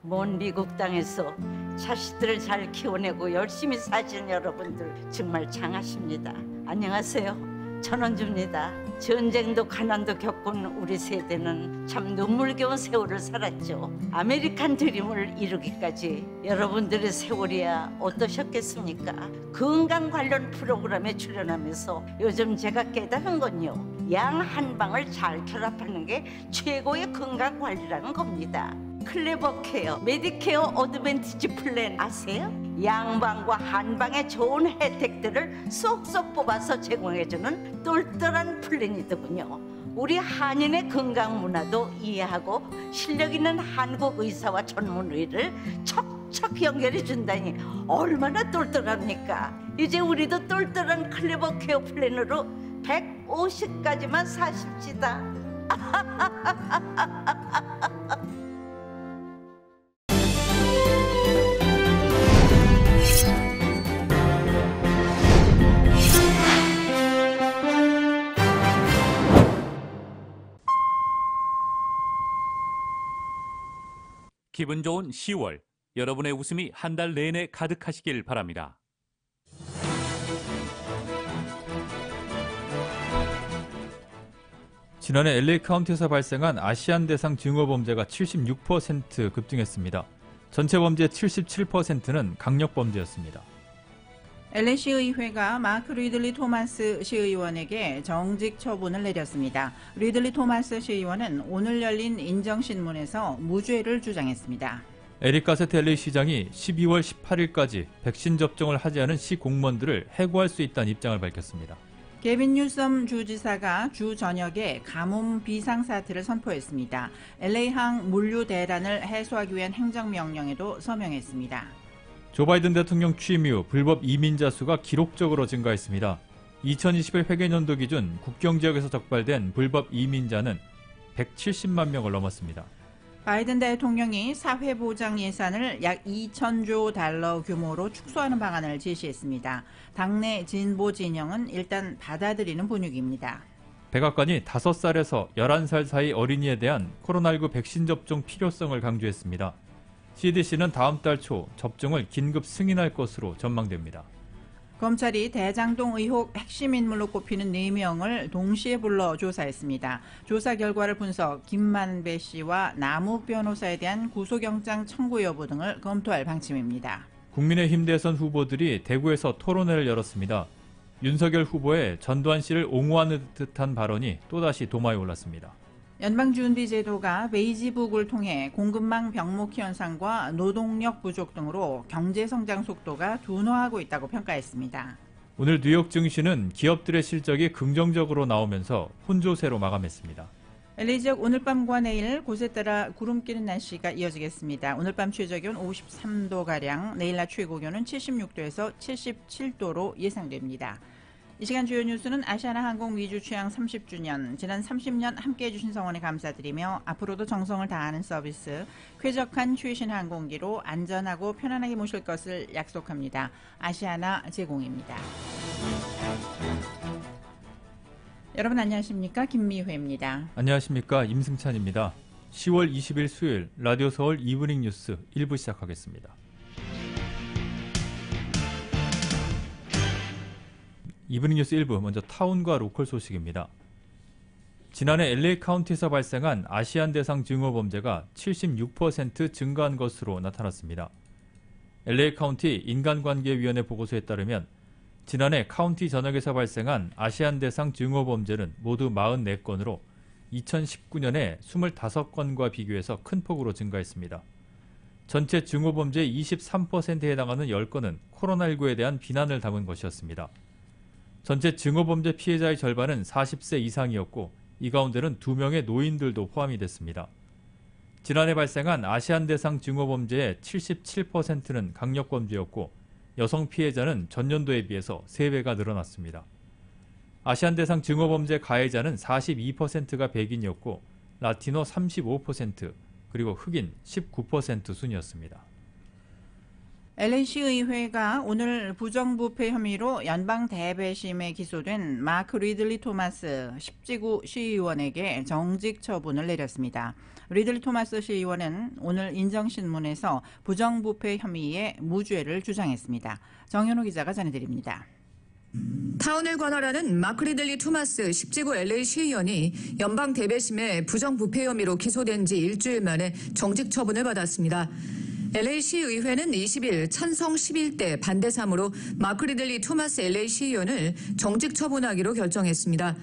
먼 미국 땅에서 자식들을 잘 키워내고 열심히 사시는 여러분들 정말 장하십니다. 안녕하세요. 전원주입니다. 전쟁도 가난도 겪은 우리 세대는 참 눈물겨운 세월을 살았죠. 아메리칸 드림을 이루기까지 여러분들의 세월이야 어떠셨겠습니까? 건강 관련 프로그램에 출연하면서 요즘 제가 깨달은 건요, 양 한 방을 잘 결합하는 게 최고의 건강 관리라는 겁니다. 클레버 케어, 메디케어 어드밴티지 플랜 아세요? 양방과 한방의 좋은 혜택들을 쏙쏙 뽑아서 제공해주는 똘똘한 플랜이더군요. 우리 한인의 건강 문화도 이해하고 실력 있는 한국 의사와 전문의를 척척 연결해 준다니 얼마나 똘똘합니까? 이제 우리도 똘똘한 클레버 케어 플랜으로 150까지만 사십시다. 기분 좋은 10월, 여러분의 웃음이 한 달 내내 가득하시길 바랍니다. 지난해 LA 카운티에서 발생한 아시안 대상 증오 범죄가 76% 급증했습니다. 전체 범죄의 77%는 강력 범죄였습니다. LA 시의회가 마크 리들리 토마스 시의원에게 정직 처분을 내렸습니다. 리들리 토마스 시의원은 오늘 열린 인정신문에서 무죄를 주장했습니다. 에릭 가세트 LA 시장이 12월 18일까지 백신 접종을 하지 않은 시 공무원들을 해고할 수 있다는 입장을 밝혔습니다. 게빈 뉴섬 주지사가 주 저녁에 가뭄 비상사태를 선포했습니다. LA항 물류 대란을 해소하기 위한 행정명령에도 서명했습니다. 조 바이든 대통령 취임 이후 불법 이민자 수가 기록적으로 증가했습니다. 2021 회계연도 기준 국경지역에서 적발된 불법 이민자는 170만 명을 넘었습니다. 바이든 대통령이 사회보장 예산을 약 2천조 달러 규모로 축소하는 방안을 제시했습니다. 당내 진보 진영은 일단 받아들이는 분위기입니다. 백악관이 5살에서 11살 사이 어린이에 대한 코로나19 백신 접종 필요성을 강조했습니다. CDC는 다음 달 초 접종을 긴급 승인할 것으로 전망됩니다. 검찰이 대장동 의혹 핵심 인물로 꼽히는 4명을 동시에 불러 조사했습니다. 조사 결과를 분석, 김만배 씨와 남욱 변호사에 대한 구속영장 청구 여부 등을 검토할 방침입니다. 국민의힘 대선 후보들이 대구에서 토론회를 열었습니다. 윤석열 후보의 전두환 씨를 옹호하는 듯한 발언이 또다시 도마에 올랐습니다. 연방준비제도가 베이지북을 통해 공급망 병목 현상과 노동력 부족 등으로 경제성장 속도가 둔화하고 있다고 평가했습니다. 오늘 뉴욕 증시는 기업들의 실적이 긍정적으로 나오면서 혼조세로 마감했습니다. LA 지역 오늘 밤과 내일 곳에 따라 구름 끼는 날씨가 이어지겠습니다. 오늘 밤 최저기온 53도가량, 내일 낮 최고기온은 76도에서 77도로 예상됩니다. 이 시간 주요 뉴스는 아시아나 항공 미주 취항 30주년, 지난 30년 함께해 주신 성원에 감사드리며 앞으로도 정성을 다하는 서비스, 쾌적한 최신 항공기로 안전하고 편안하게 모실 것을 약속합니다. 아시아나 제공입니다. 여러분 안녕하십니까? 김미회입니다. 안녕하십니까? 임승찬입니다. 10월 20일 수요일 라디오 서울 이브닝 뉴스 1부 시작하겠습니다. 이브닝 뉴스 1부, 먼저 타운과 로컬 소식입니다. 지난해 LA 카운티에서 발생한 아시안 대상 증오 범죄가 76% 증가한 것으로 나타났습니다. LA 카운티 인간관계위원회 보고서에 따르면 지난해 카운티 전역에서 발생한 아시안 대상 증오 범죄는 모두 44건으로 2019년에 25건과 비교해서 큰 폭으로 증가했습니다. 전체 증오 범죄의 23%에 해당하는 10건은 코로나19에 대한 비난을 담은 것이었습니다. 전체 증오범죄 피해자의 절반은 40세 이상이었고 이 가운데는 2명의 노인들도 포함이 됐습니다. 지난해 발생한 아시안 대상 증오범죄의 77%는 강력범죄였고 여성 피해자는 전년도에 비해서 3배가 늘어났습니다. 아시안 대상 증오범죄 가해자는 42%가 백인이었고 라티노 35%, 그리고 흑인 19% 순이었습니다. LA시의회가 오늘 부정부패 혐의로 연방 대배심에 기소된 마크 리들리 토마스 10지구 시의원에게 정직 처분을 내렸습니다. 리들리 토마스 시의원은 오늘 인정신문에서 부정부패 혐의의 무죄를 주장했습니다. 정현호 기자가 전해드립니다. 타운을 관할하는 마크 리들리 토마스 10지구 LA 시의원이 연방 대배심에 부정부패 혐의로 기소된 지 일주일 만에 정직 처분을 받았습니다. LA시의회는 20일 찬성 11대 반대 3으로 마크 리들리 토마스 LA 시의원을 정직 처분하기로 결정했습니다.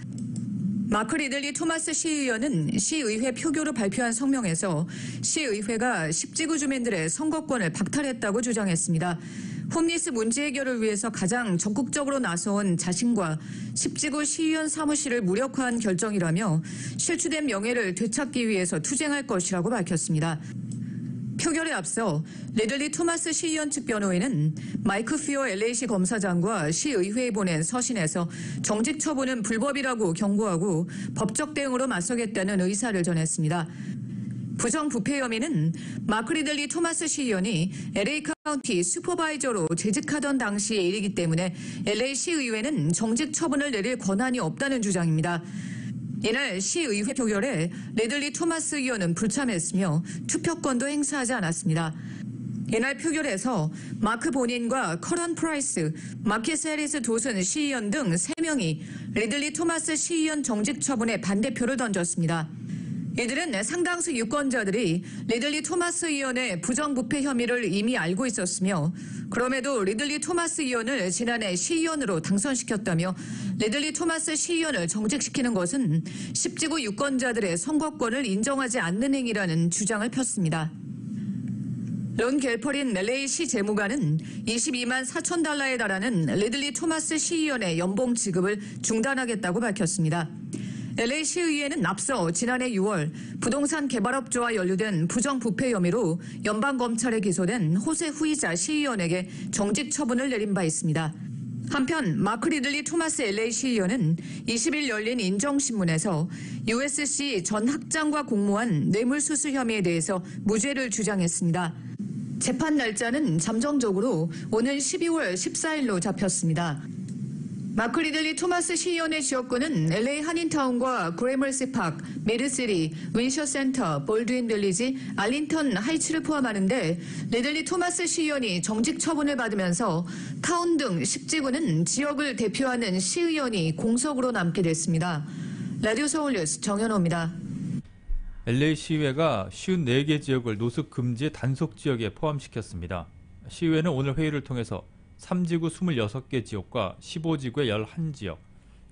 마크 리들리 토마스 시의원은 시의회 표결로 발표한 성명에서 시의회가 10지구 주민들의 선거권을 박탈했다고 주장했습니다. 홈리스 문제 해결을 위해서 가장 적극적으로 나서온 자신과 10지구 시의원 사무실을 무력화한 결정이라며 실추된 명예를 되찾기 위해서 투쟁할 것이라고 밝혔습니다. 표결에 앞서 리들리 토마스 시의원 측 변호인은 마이크 피어 LA시 검사장과 시의회에 보낸 서신에서 정직 처분은 불법이라고 경고하고 법적 대응으로 맞서겠다는 의사를 전했습니다. 부정부패 혐의는 마크 리들리 토마스 시의원이 LA 카운티 슈퍼바이저로 재직하던 당시의 일이기 때문에 LA 시의회는 정직 처분을 내릴 권한이 없다는 주장입니다. 이날 시의회 표결에 리들리 토마스 의원은 불참했으며 투표권도 행사하지 않았습니다. 이날 표결에서 마크 본인과 커런 프라이스, 마키스 해리스 도슨 시의원 등 3명이 리들리 토마스 시의원 정직 처분에 반대표를 던졌습니다. 이들은 상당수 유권자들이 리들리 토마스 의원의 부정부패 혐의를 이미 알고 있었으며 그럼에도 리들리 토마스 의원을 지난해 시의원으로 당선시켰다며 리들리 토마스 시의원을 정직시키는 것은 10지구 유권자들의 선거권을 인정하지 않는 행위라는 주장을 폈습니다. 론 갤퍼린 LA시 재무관은 22만 4천 달러에 달하는 리들리 토마스 시의원의 연봉 지급을 중단하겠다고 밝혔습니다. LA시의회는 앞서 지난해 6월 부동산 개발업조와 연루된 부정부패 혐의로 연방검찰에 기소된 호세 후이자 시의원에게 정직 처분을 내린 바 있습니다. 한편 마크 리들리 토마스 LA 시의원은 20일 열린 인정신문에서 USC 전 학장과 공모한 뇌물수수 혐의에 대해서 무죄를 주장했습니다. 재판 날짜는 잠정적으로 오는 12월 14일로 잡혔습니다. 마크 리들리 토마스 시의원의 지역구는 LA 한인타운과 그래머시 파크, 메르시리, 윈셔 센터, 볼드윈 빌리지, 알린턴 하이츠를 포함하는데 리들리 토마스 시의원이 정직 처분을 받으면서 타운 등 10지구는 지역을 대표하는 시의원이 공석으로 남게 됐습니다. 라디오 서울 뉴스 정현호입니다. LA 시의회가 54개 지역을 노숙 금지 단속 지역에 포함시켰습니다. 시의회는 오늘 회의를 통해서 3지구 26개 지역과 15지구의 11지역,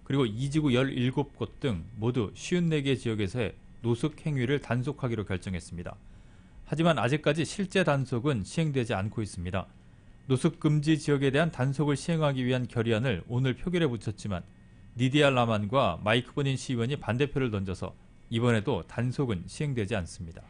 그리고 2지구 17곳 등 모두 54개 지역에서의 노숙 행위를 단속하기로 결정했습니다. 하지만 아직까지 실제 단속은 시행되지 않고 있습니다. 노숙 금지 지역에 대한 단속을 시행하기 위한 결의안을 오늘 표결에 붙였지만 니디아 라만과 마이크 버닌 시의원이 반대표를 던져서 이번에도 단속은 시행되지 않습니다.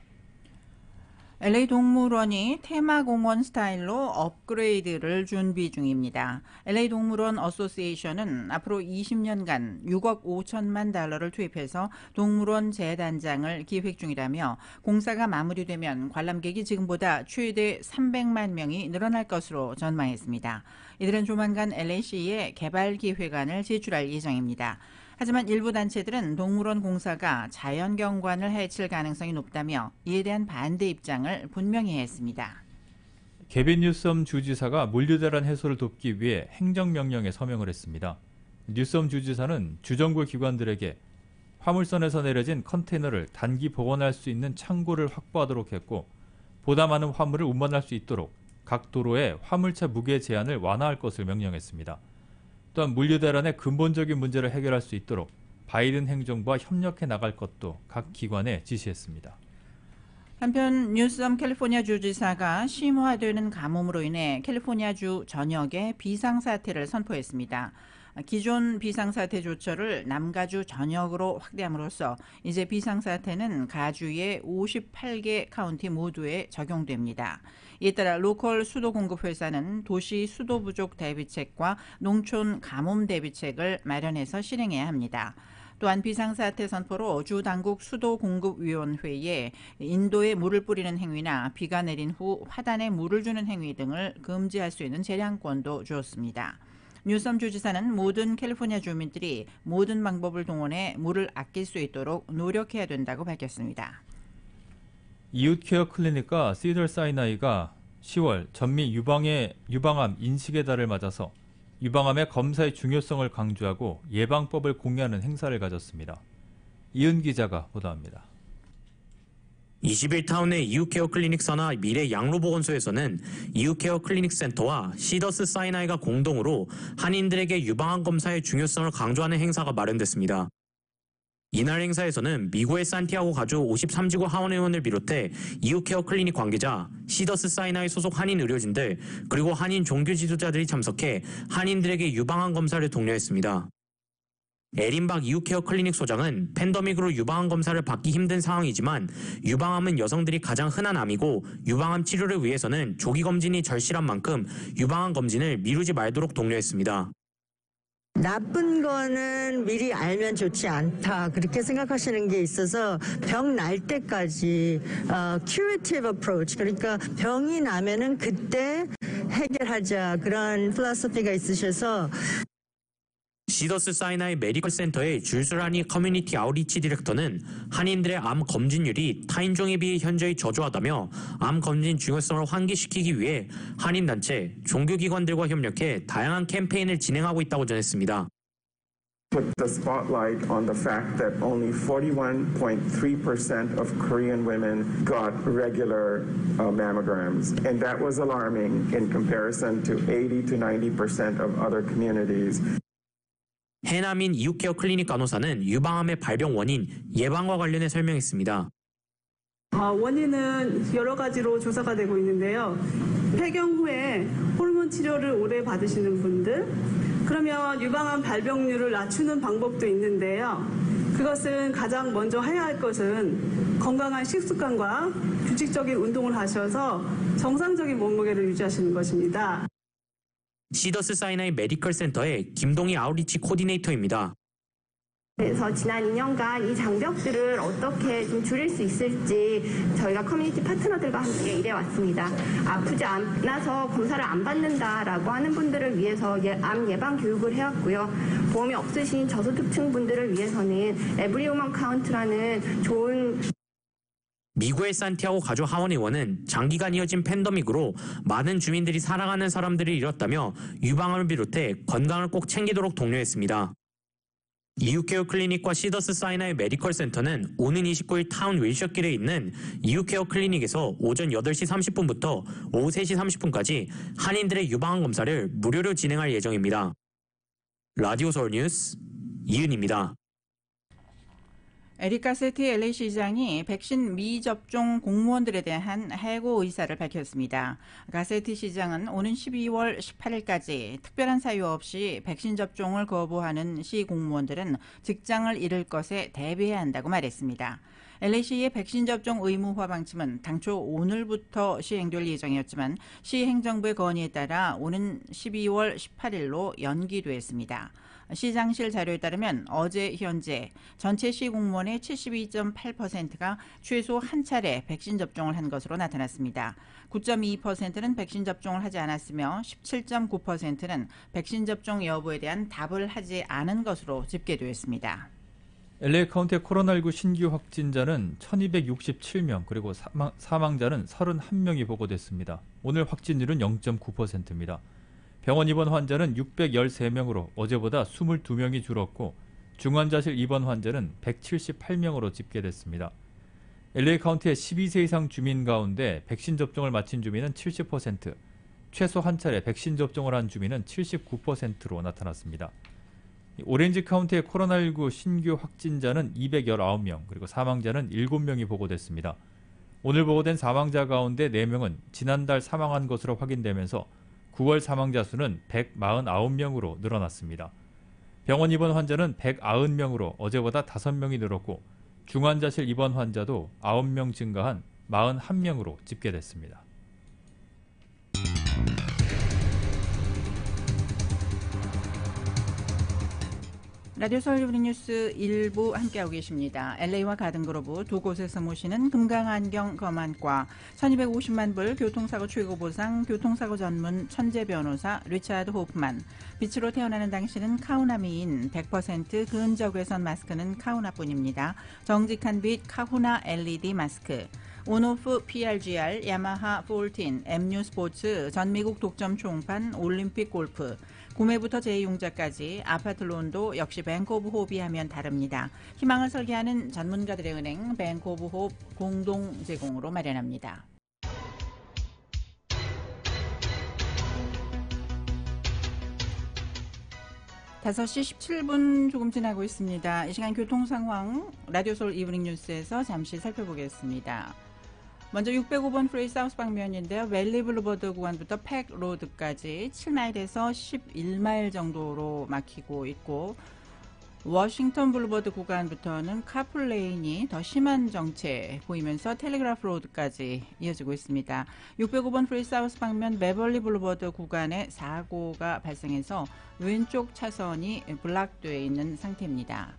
LA 동물원이 테마공원 스타일로 업그레이드를 준비 중입니다. LA 동물원 어소시에이션은 앞으로 20년간 6억 5천만 달러를 투입해서 동물원 재단장을 기획 중이라며 공사가 마무리되면 관람객이 지금보다 최대 300만 명이 늘어날 것으로 전망했습니다. 이들은 조만간 LA시에 개발 기획안을 제출할 예정입니다. 하지만 일부 단체들은 동물원 공사가 자연경관을 해칠 가능성이 높다며 이에 대한 반대 입장을 분명히 했습니다. 게빈 뉴섬 주지사가 물류대란 해소를 돕기 위해 행정명령에 서명을 했습니다. 뉴섬 주지사는 주정부 기관들에게 화물선에서 내려진 컨테이너를 단기 보관할 수 있는 창고를 확보하도록 했고 보다 많은 화물을 운반할 수 있도록 각 도로에 화물차 무게 제한을 완화할 것을 명령했습니다. 또한 물류대란의 근본적인 문제를 해결할 수 있도록 바이든 행정부와 협력해 나갈 것도 각 기관에 지시했습니다. 한편 뉴섬 캘리포니아 주지사가 심화되는 가뭄으로 인해 캘리포니아주 전역에 비상사태를 선포했습니다. 기존 비상사태 조처를 남가주 전역으로 확대함으로써 이제 비상사태는 가주의 58개 카운티 모두에 적용됩니다. 이에 따라 로컬 수도 공급 회사는 도시 수도 부족 대비책과 농촌 가뭄 대비책을 마련해서 실행해야 합니다. 또한 비상사태 선포로 주 당국 수도공급위원회에 인도에 물을 뿌리는 행위나 비가 내린 후 화단에 물을 주는 행위 등을 금지할 수 있는 재량권도 주었습니다. 뉴섬 주지사는 모든 캘리포니아 주민들이 모든 방법을 동원해 물을 아낄 수 있도록 노력해야 된다고 밝혔습니다. 이웃케어 클리닉과 시더사이나이가 10월 전미 유방암 인식의 달을 맞아서 유방암의 검사의 중요성을 강조하고 예방법을 공유하는 행사를 가졌습니다. 이은 기자가 보도합니다. 20일 타운의 이웃케어 클리닉 산하 미래 양로보건소에서는 이웃케어 클리닉 센터와 시더스 사이나이가 공동으로 한인들에게 유방암 검사의 중요성을 강조하는 행사가 마련됐습니다. 이날 행사에서는 미국의 산티아고 가주 53지구 하원의원을 비롯해 이웃케어 클리닉 관계자, 시더스 사이나이 소속 한인 의료진들, 그리고 한인 종교 지도자들이 참석해 한인들에게 유방암 검사를 독려했습니다. 에린박 이웃케어 클리닉 소장은 팬데믹으로 유방암 검사를 받기 힘든 상황이지만 유방암은 여성들이 가장 흔한 암이고 유방암 치료를 위해서는 조기 검진이 절실한 만큼 유방암 검진을 미루지 말도록 독려했습니다. 나쁜 거는 미리 알면 좋지 않다 그렇게 생각하시는 게 있어서 병 날 때까지 curative approach 그러니까 병이 나면은 그때 해결하자 그런 필로소피가 있으셔서 시더스 사이나이 메디컬 센터의 줄수라니 커뮤니티 아웃리치 디렉터는 한인들의 암 검진율이 타인종에 비해 현저히 저조하다며 암 검진 중요성을 환기시키기 위해 한인 단체, 종교기관들과 협력해 다양한 캠페인을 진행하고 있다고 전했습니다. Put the spotlight on the fact that only 41.3% of Korean women got regular mammograms, and that was alarming in comparison to 80 to 90% of other communities. 해남인 이웃케어 클리닉 간호사는 유방암의 발병 원인, 예방과 관련해 설명했습니다. 원인은 여러 가지로 조사가 되고 있는데요. 폐경 후에 호르몬 치료를 오래 받으시는 분들, 그러면 유방암 발병률을 낮추는 방법도 있는데요. 그것은 가장 먼저 해야 할 것은 건강한 식습관과 규칙적인 운동을 하셔서 정상적인 몸무게를 유지하시는 것입니다. 시더스 사이나이 메디컬 센터의 김동희 아웃리치 코디네이터입니다. 그래서 지난 2년간 이 장벽들을 어떻게 좀 줄일 수 있을지 저희가 커뮤니티 파트너들과 함께 일해왔습니다. 아프지 않아서 검사를 안 받는다라고 하는 분들을 위해서 암 예방 교육을 해왔고요. 보험이 없으신 저소득층 분들을 위해서는 에브리 우먼 카운트라는 좋은 미국의 산티아고 가주 하원의원은 장기간 이어진 팬데믹으로 많은 주민들이 사랑하는 사람들을 잃었다며 유방암을 비롯해 건강을 꼭 챙기도록 독려했습니다. 이웃케어 클리닉과 시더스 사이나이 메디컬 센터는 오는 29일 타운 윌셔길에 있는 이웃케어 클리닉에서 오전 8시 30분부터 오후 3시 30분까지 한인들의 유방암 검사를 무료로 진행할 예정입니다. 라디오 서울 뉴스 이은입니다. 에릭 가세티 LA 시장이 백신 미접종 공무원들에 대한 해고 의사를 밝혔습니다. 가세티 시장은 오는 12월 18일까지 특별한 사유 없이 백신 접종을 거부하는 시 공무원들은 직장을 잃을 것에 대비해야 한다고 말했습니다. LA시의 백신 접종 의무화 방침은 당초 오늘부터 시행될 예정이었지만 시 행정부의 건의에 따라 오는 12월 18일로 연기됐습니다. 시장실 자료에 따르면 어제 현재 전체 시 공무원의 72.8%가 최소 한 차례 백신 접종을 한 것으로 나타났습니다. 9.2%는 백신 접종을 하지 않았으며 17.9%는 백신 접종 여부에 대한 답을 하지 않은 것으로 집계되었습니다. LA 카운티의 코로나19 신규 확진자는 1267명, 그리고 사망자는 31명이 보고됐습니다. 오늘 확진율은 0.9%입니다. 병원 입원 환자는 613명으로 어제보다 22명이 줄었고 중환자실 입원 환자는 178명으로 집계됐습니다. LA 카운티의 12세 이상 주민 가운데 백신 접종을 마친 주민은 70%, 최소 한 차례 백신 접종을 한 주민은 79%로 나타났습니다. 오렌지 카운티의 코로나19 신규 확진자는 219명, 그리고 사망자는 7명이 보고됐습니다. 오늘 보고된 사망자 가운데 4명은 지난달 사망한 것으로 확인되면서 9월 사망자 수는 149명으로 늘어났습니다. 병원 입원 환자는 190명으로 어제보다 5명이 늘었고 중환자실 입원 환자도 9명 증가한 41명으로 집계됐습니다. 라디오 서울 이브닝 뉴스 1부 함께하고 계십니다. LA와 가든그로브 두 곳에서 모시는 금강안경 검안과 1250만 불 교통사고 최고보상 교통사고 전문 천재 변호사 리차드 호프만, 빛으로 태어나는 당신은 카우나 미인 100% 근적외선 마스크는 카우나뿐입니다. 정직한 빛 카후나 LED 마스크, 온오프 PRGR, 야마하 14, MU 스포츠, 전미국 독점 총판, 올림픽 골프, 구매부터 재이용자까지 아파트론도 역시 뱅크 오브 호흡이 하면 다릅니다. 희망을 설계하는 전문가들의 은행 뱅크 오브 호흡 공동 제공으로 마련합니다. 다섯 시 17분 조금 지나고 있습니다. 이 시간 교통 상황 라디오 서울 이브닝 뉴스에서 잠시 살펴보겠습니다. 먼저 605번 프레이 사우스 방면인데요. 웰리 블루버드 구간부터 팩 로드까지 7마일에서 11마일 정도로 막히고 있고, 워싱턴 블루버드 구간부터는 카플레인이 더 심한 정체 보이면서 텔레그라프 로드까지 이어지고 있습니다. 605번 프레이 사우스 방면 베벌리 블루버드 구간에 사고가 발생해서 왼쪽 차선이 블락되어 있는 상태입니다.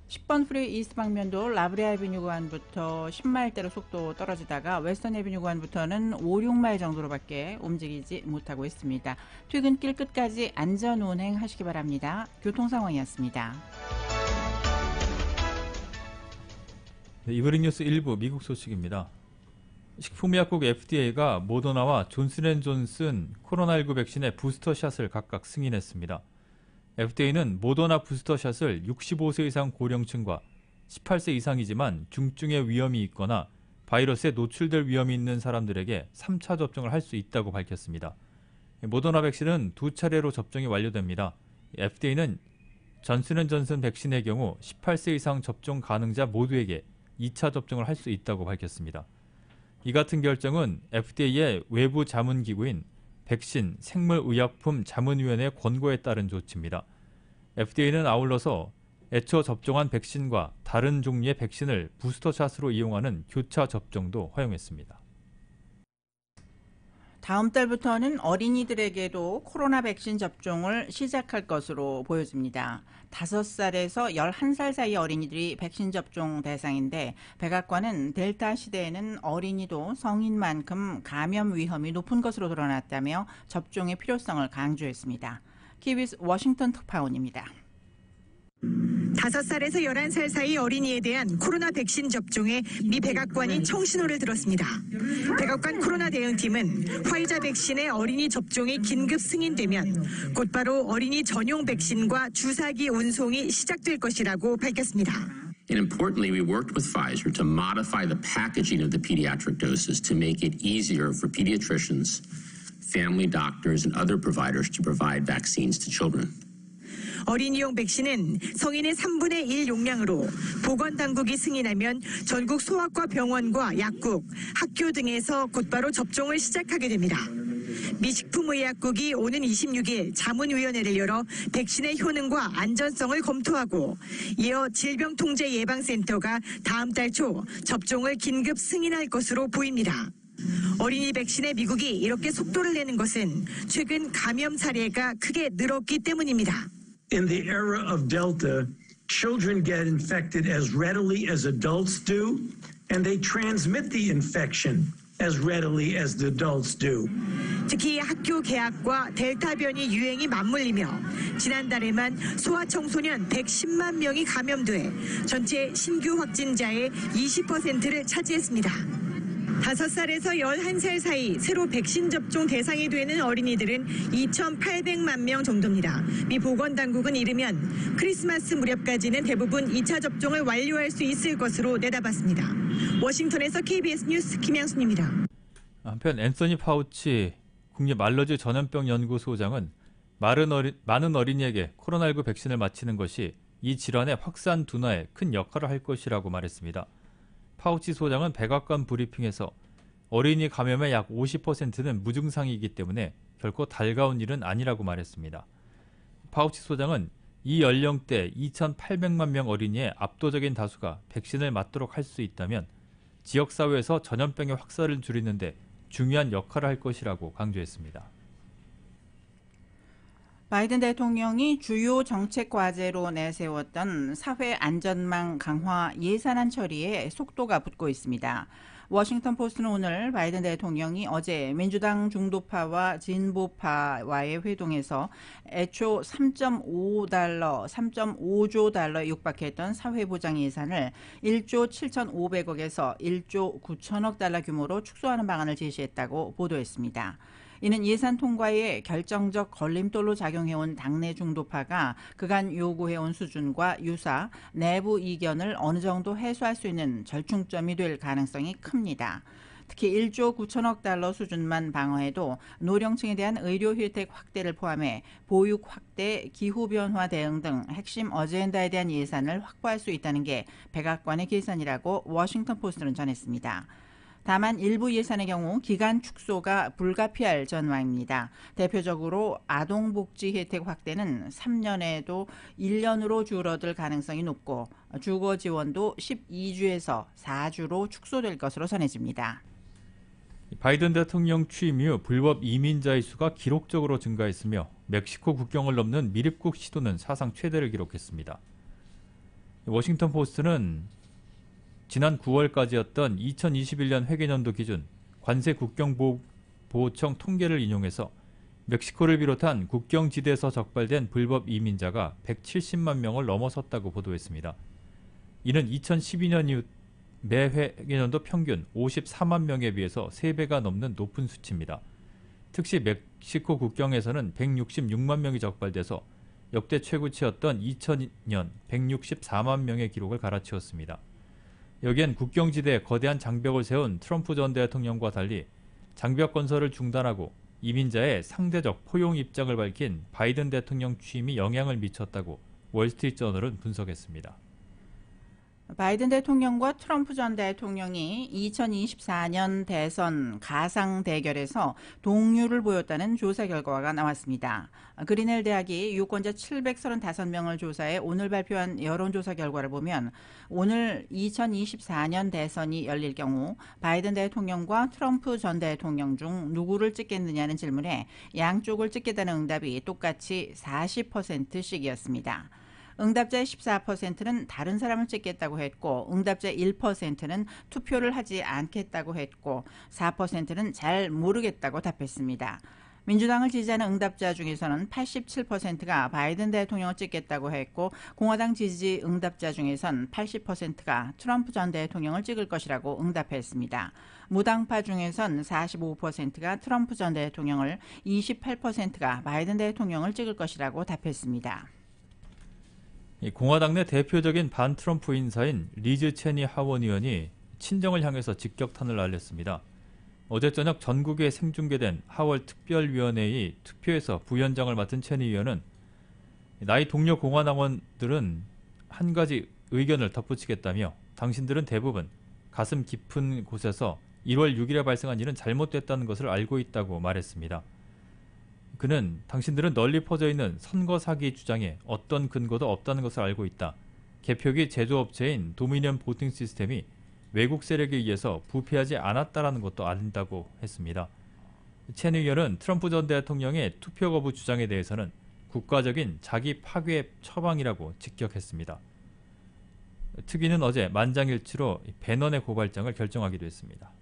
10번 프레이 이스트 방면도 라브레 아비뉴 구간부터 10마일대로 속도 떨어지다가 웨스턴 애비뉴 구간부터는 5, 6마일 정도로밖에 움직이지 못하고 있습니다. 퇴근길 끝까지 안전 운행하시기 바랍니다. 교통 상황이었습니다. 네, 이브닝 뉴스 1부 미국 소식입니다. 식품의약국 FDA가 모더나와 존슨앤존슨 코로나19 백신의 부스터샷을 각각 승인했습니다. FDA는 모더나 부스터샷을 65세 이상 고령층과 18세 이상이지만 중증의 위험이 있거나 바이러스에 노출될 위험이 있는 사람들에게 3차 접종을 할 수 있다고 밝혔습니다. 모더나 백신은 2차례로 접종이 완료됩니다. FDA는 존슨앤존슨 백신의 경우 18세 이상 접종 가능자 모두에게 2차 접종을 할 수 있다고 밝혔습니다. 이 같은 결정은 FDA의 외부 자문기구인 백신 생물의약품 자문위원회의 권고에 따른 조치입니다. FDA는 아울러서 애초 접종한 백신과 다른 종류의 백신을 부스터샷으로 이용하는 교차 접종도 허용했습니다. 다음 달부터는 어린이들에게도 코로나 백신 접종을 시작할 것으로 보여집니다. 5살에서 11살 사이 어린이들이 백신 접종 대상인데, 백악관은 델타 시대에는 어린이도 성인만큼 감염 위험이 높은 것으로 드러났다며 접종의 필요성을 강조했습니다. KBS 워싱턴 특파원입니다. 5살에서 11살 사이 어린이에 대한 코로나 백신 접종에 미 백악관이 청신호를 들었습니다. 백악관 코로나 대응팀은 화이자 백신의 어린이 접종이 긴급 승인되면 곧바로 어린이 전용 백신과 주사기 운송이 시작될 것이라고 밝혔습니다. And importantly, we worked with Pfizer to modify the packaging of the pediatric doses to make it easier for pediatricians, family doctors, and other providers to provide vaccines to children. 어린이용 백신은 성인의 3분의 1 용량으로 보건당국이 승인하면 전국 소아과 병원과 약국, 학교 등에서 곧바로 접종을 시작하게 됩니다. 미 식품의약국이 오는 26일 자문위원회를 열어 백신의 효능과 안전성을 검토하고, 이어 질병통제예방센터가 다음 달 초 접종을 긴급 승인할 것으로 보입니다. 어린이 백신에 미국이 이렇게 속도를 내는 것은 최근 감염 사례가 크게 늘었기 때문입니다. In the era of Delta, children get infected as readily as adults do, and they transmit the infection as readily as the adults do. 특히 학교 개학과 델타 변이 유행이 맞물리며 지난달에만 소아청소년 110만 명이 감염돼 전체 신규 확진자의 20%를 차지했습니다. 5살에서 11살 사이 새로 백신 접종 대상이 되는 어린이들은 2,800만 명 정도입니다. 미 보건당국은 이르면 크리스마스 무렵까지는 대부분 2차 접종을 완료할 수 있을 것으로 내다봤습니다. 워싱턴에서 KBS 뉴스 김양순입니다. 한편 앤서니 파우치 국립알러지 전염병 연구소장은 많은 어린이에게 코로나19 백신을 맞히는 것이 이 질환의 확산 둔화에 큰 역할을 할 것이라고 말했습니다. 파우치 소장은 백악관 브리핑에서 어린이 감염의 약 50%는 무증상이기 때문에 결코 달가운 일은 아니라고 말했습니다. 파우치 소장은 이 연령대 2,800만 명 어린이의 압도적인 다수가 백신을 맞도록 할 수 있다면 지역사회에서 전염병의 확산을 줄이는 데 중요한 역할을 할 것이라고 강조했습니다. 바이든 대통령이 주요 정책 과제로 내세웠던 사회 안전망 강화 예산안 처리에 속도가 붙고 있습니다. 워싱턴 포스트는 오늘 바이든 대통령이 어제 민주당 중도파와 진보파와의 회동에서 애초 3.5조 달러에 육박했던 사회보장 예산을 1조 7,500억에서 1조 9천억 달러 규모로 축소하는 방안을 제시했다고 보도했습니다. 이는 예산 통과에 결정적 걸림돌로 작용해온 당내 중도파가 그간 요구해온 수준과 유사 내부 이견을 어느 정도 해소할 수 있는 절충점이 될 가능성이 큽니다. 특히 1조 9천억 달러 수준만 방어해도 노령층에 대한 의료 혜택 확대를 포함해 보육 확대, 기후변화 대응 등 핵심 어젠다에 대한 예산을 확보할 수 있다는 게 백악관의 계산이라고 워싱턴 포스트는 전했습니다. 다만 일부 예산의 경우 기간 축소가 불가피할 전망입니다. 대표적으로 아동복지 혜택 확대는 3년에도 1년으로 줄어들 가능성이 높고 주거 지원도 12주에서 4주로 축소될 것으로 전해집니다. 바이든 대통령 취임 이후 불법 이민자의 수가 기록적으로 증가했으며 멕시코 국경을 넘는 밀입국 시도는 사상 최대를 기록했습니다. 워싱턴 포스트는 지난 9월까지였던 2021년 회계연도 기준 관세 국경보호청 통계를 인용해서 멕시코를 비롯한 국경지대에서 적발된 불법 이민자가 170만 명을 넘어섰다고 보도했습니다. 이는 2012년 이후 매 회계연도 평균 54만 명에 비해서 3배가 넘는 높은 수치입니다. 특히 멕시코 국경에서는 166만 명이 적발돼서 역대 최고치였던 2000년 164만 명의 기록을 갈아치웠습니다. 여기엔 국경지대에 거대한 장벽을 세운 트럼프 전 대통령과 달리 장벽 건설을 중단하고 이민자의 상대적 포용 입장을 밝힌 바이든 대통령 취임이 영향을 미쳤다고 월스트리트저널은 분석했습니다. 바이든 대통령과 트럼프 전 대통령이 2024년 대선 가상 대결에서 동률을 보였다는 조사 결과가 나왔습니다. 그리넬 대학이 유권자 735명을 조사해 오늘 발표한 여론조사 결과를 보면 오늘 2024년 대선이 열릴 경우 바이든 대통령과 트럼프 전 대통령 중 누구를 찍겠느냐는 질문에 양쪽을 찍겠다는 응답이 똑같이 40%씩이었습니다. 응답자의 14%는 다른 사람을 찍겠다고 했고 응답자의 1%는 투표를 하지 않겠다고 했고 4%는 잘 모르겠다고 답했습니다. 민주당을 지지하는 응답자 중에서는 87%가 바이든 대통령을 찍겠다고 했고 공화당 지지 응답자 중에선 80%가 트럼프 전 대통령을 찍을 것이라고 응답했습니다. 무당파 중에선 45%가 트럼프 전 대통령을, 28%가 바이든 대통령을 찍을 것이라고 답했습니다. 공화당 내 대표적인 반트럼프 인사인 리즈 체니 하원 의원이 친정을 향해서 직격탄을 날렸습니다. 어제 저녁 전국에 생중계된 하원 특별위원회의 투표에서 부위원장을 맡은 체니 의원은 나의 동료 공화당원들은 한 가지 의견을 덧붙이겠다며 당신들은 대부분 가슴 깊은 곳에서 1월 6일에 발생한 일은 잘못됐다는 것을 알고 있다고 말했습니다. 그는 당신들은 널리 퍼져 있는 선거 사기 주장에 어떤 근거도 없다는 것을 알고 있다. 개표기 제조업체인 도미니언 보팅 시스템이 외국 세력에 의해서 부패하지 않았다는 것도 안다고 했습니다. 체니 의원은 트럼프 전 대통령의 투표 거부 주장에 대해서는 국가적인 자기 파괴 처방이라고 직격했습니다. 특위는 어제 만장일치로 배넌의 고발장을 결정하기도 했습니다.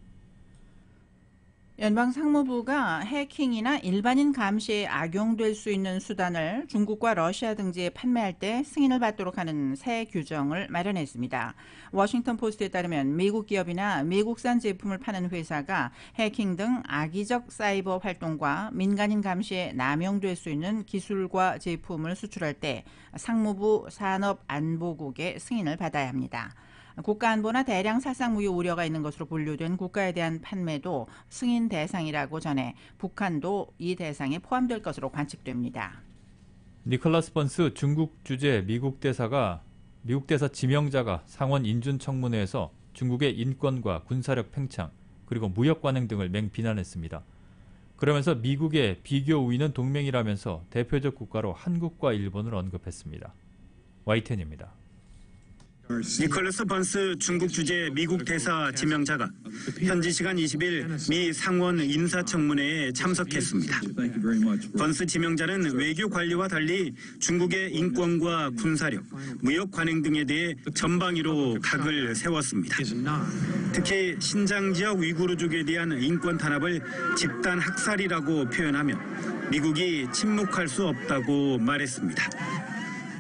연방상무부가 해킹이나 일반인 감시에 악용될 수 있는 수단을 중국과 러시아 등지에 판매할 때 승인을 받도록 하는 새 규정을 마련했습니다. 워싱턴 포스트에 따르면 미국 기업이나 미국산 제품을 파는 회사가 해킹 등 악의적 사이버 활동과 민간인 감시에 남용될 수 있는 기술과 제품을 수출할 때 상무부 산업안보국의 승인을 받아야 합니다. 국가안보나 대량 살상무기 우려가 있는 것으로 분류된 국가에 대한 판매도 승인 대상이라고 전해 북한도 이 대상에 포함될 것으로 관측됩니다. 니콜라스 번스 중국 주재 미국 대사 지명자가 상원 인준청문회에서 중국의 인권과 군사력 팽창 그리고 무역 관행 등을 맹비난했습니다. 그러면서 미국의 비교 우위는 동맹이라면서 대표적 국가로 한국과 일본을 언급했습니다. YTN입니다. 니콜러스 번스 중국 주재 미국 대사 지명자가 현지 시간 20일 미 상원 인사청문회에 참석했습니다. 번스 지명자는 외교 관리와 달리 중국의 인권과 군사력, 무역 관행 등에 대해 전방위로 각을 세웠습니다. 특히 신장 지역 위구르족에 대한 인권 탄압을 집단 학살이라고 표현하며 미국이 침묵할 수 없다고 말했습니다.